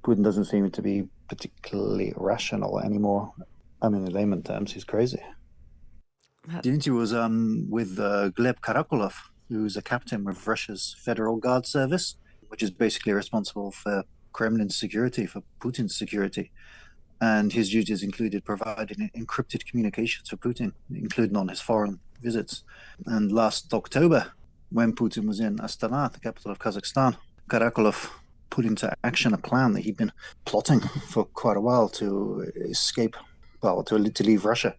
Putin doesn't seem to be particularly rational anymore. I mean, in layman terms, he's crazy. The interview was with Gleb Karakulov, who's a captain with Russia's Federal Guard Service, which is basically responsible for Kremlin's security, for Putin's security. And his duties included providing encrypted communications for Putin, including on his foreign visits. And last October, when Putin was in Astana, the capital of Kazakhstan, Karakulov put into action a plan that he'd been plotting for quite a while to escape, well, to leave Russia,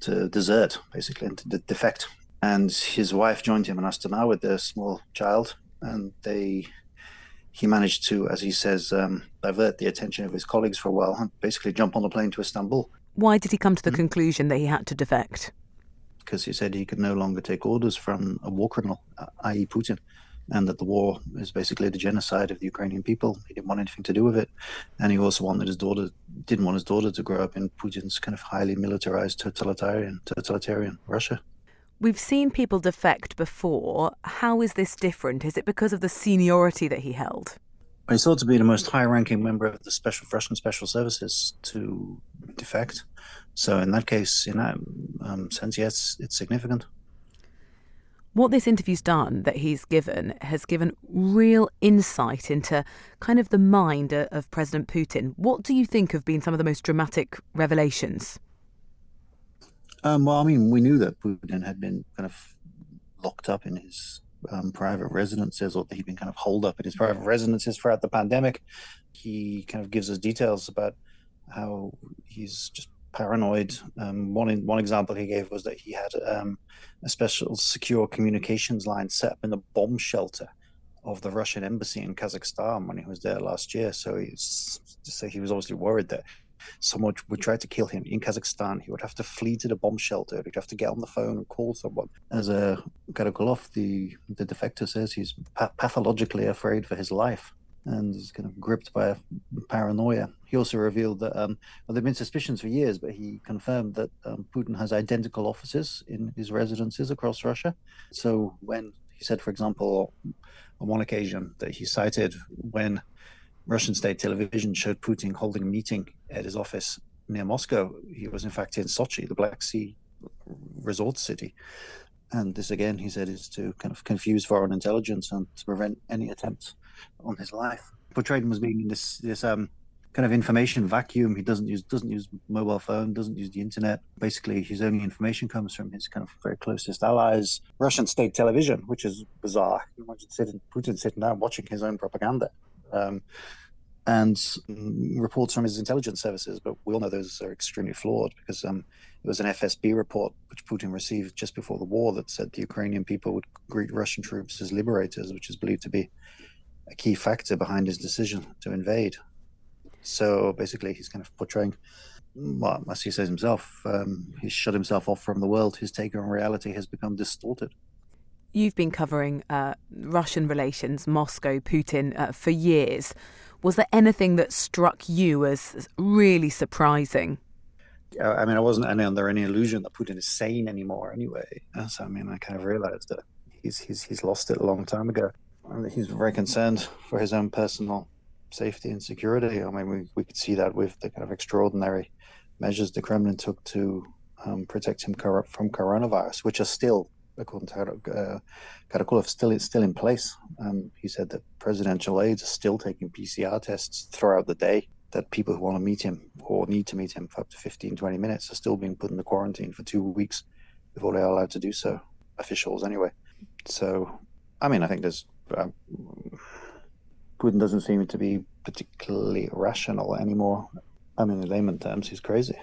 to desert, basically, and to defect. And his wife joined him in Astana with their small child, and he managed to, as he says, divert the attention of his colleagues for a while and basically jump on the plane to Istanbul. Why did he come to the conclusion that he had to defect? Because he said he could no longer take orders from a war criminal, i.e. Putin, and that the war is basically the genocide of the Ukrainian people. He didn't want anything to do with it. And he also didn't want his daughter to grow up in Putin's kind of highly militarized totalitarian Russia. We've seen people defect before. How is this different? Is it because of the seniority that he held? He's thought to be the most high-ranking member of the Russian special services to defect. So in that case, in that sense, yes, it's significant. What this interview's done that he's given has given real insight into kind of the mind of President Putin. What do you think have been some of the most dramatic revelations? Well, I mean, we knew that Putin had been kind of locked up in his private residences, or that he'd been kind of holed up in his private residences throughout the pandemic. He kind of gives us details about how he's just paranoid. One example he gave was that he had a special secure communications line set up in the bomb shelter of the Russian embassy in Kazakhstan when he was there last year. So he was obviously worried that someone would try to kill him in Kazakhstan. He would have to flee to the bomb shelter. He'd have to get on the phone and call someone. As Karakulov, the defector, says, he's pathologically afraid for his life and is kind of gripped by a paranoia. He also revealed that well, there've been suspicions for years, but he confirmed that Putin has identical offices in his residences across Russia. So when he said, for example, on one occasion that he cited when Russian state television showed Putin holding a meeting at his office near Moscow, he was in fact in Sochi, the Black Sea resort city. And this, again, he said, is to kind of confuse foreign intelligence and to prevent any attempts on his life. Portrayed him as being in this kind of information vacuum. He doesn't use mobile phone, doesn't use the internet. Basically, his only information comes from his kind of very closest allies. Russian state television, which is bizarre. You imagine Putin sitting down watching his own propaganda. And reports from his intelligence services, but we all know those are extremely flawed because it was an FSB report which Putin received just before the war that said the Ukrainian people would greet Russian troops as liberators, which is believed to be a key factor behind his decision to invade. So basically he's kind of portraying, well, as he says himself, he's shut himself off from the world. His take on reality has become distorted. You've been covering Russian relations, Moscow, Putin, for years. Was there anything that struck you as really surprising? I mean, I wasn't under any illusion that Putin is sane anymore anyway. So, I mean, I kind of realized that he's lost it a long time ago. And he's very concerned for his own personal safety and security. I mean, we could see that with the kind of extraordinary measures the Kremlin took to protect him from coronavirus, which are still, according to Karakulov, still in place. He said that presidential aides are still taking PCR tests throughout the day, that people who want to meet him or need to meet him for up to 15, 20 minutes are still being put into quarantine for 2 weeks before they are allowed to do so, officials anyway. So, I mean, I think Putin doesn't seem to be particularly rational anymore. I mean, in layman terms, he's crazy.